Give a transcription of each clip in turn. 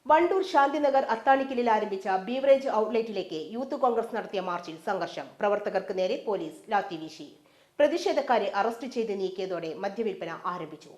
വണ്ടൂർ ശാന്തിനഗർ അത്താണിക്കലിൽ ആരംഭിച്ച beverage ഔട്ട്ലെറ്റിലേക്ക് youth Congress നടത്തിയ മാർച്ചിൽ സംഘർഷം. പ്രവർത്തകർക്ക് നേരെ പോലീസ് ലാത്തി വീശി. പ്രതിഷേധക്കാരെ അറസ്റ്റ് ചെയ്ത് നീക്കിയതോടെ മദ്യവിൽപ്പന ആരംഭിച്ചു.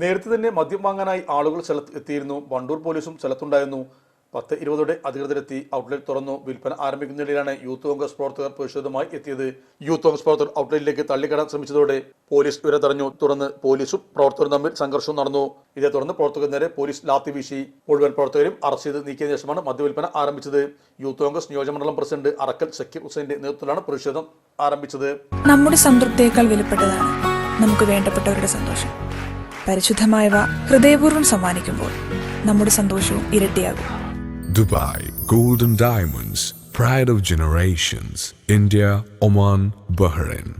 നേരത്തെ തന്നെ മദ്യം വാങ്ങാനായി ആളുകൾ എത്തിയിരുന്നു. വണ്ടൂർ പോലീസും സ്ഥലത്തുണ്ടായിരുന്നു. 10:20 അധികൃതരെത്തി ഔട്ട്ലെറ്റ് തുറന്നു. വിൽപ്പന ആരംഭിക്കുന്നതിനിടെയാണ് യൂത്ത് കോൺഗ്രസ് പ്രവർത്തകർ പ്രതിഷേധവുമായി എത്തിയത്. യൂത്ത് കോൺഗ്രസ് പ്രവർത്തകർ ഔട്ട്ലെറ്റിലേക്ക് തള്ളിക്കടാൻ ശ്രമിച്ചതോടെ പോലീസ് ഇവരെ തടഞ്ഞു. തുടർന്ന് പോലീസും പ്രവർത്തകരും തമ്മിൽ സംഘർഷവും നടന്നു. ഇതേ തുടർന്ന് പ്രവർത്തകർ നേരെ പോലീസ് ലാത്തി വീശി. മുഴുവൻ പ്രവർത്തകരും അറസ്റ്റ് ചെയ്ത് നീക്കിയതിനു ശേഷമാണ് മദ്യവിൽപ്പന ആരംഭിച്ചത്. യൂത്ത് കോൺഗ്രസ് നിയോജകമണ്ഡലം പ്രസിഡന്റ് അറക്കൽ സക്കീർ ഹുസൈന്റെ നേതൃത്വത്തിലാണ് പ്രതിഷേധം ആരംഭിച്ചത്. നമ്മുടെ സംതൃപ്തിയേക്കാൾ വിലപ്പെട്ടതാണ് നമുക്ക് വേണ്ടപ്പെട്ടവരുടെ സന്തോഷം. പരിശുദ്ധമായവ ഹൃദയപൂർവ്വം സമ്മാനിക്കുമ്പോൾ നമ്മുടെ സന്തോഷവും ഇരട്ടിയാകും. Dubai Golden Diamonds, pride of generations. India, Oman, Bahrain.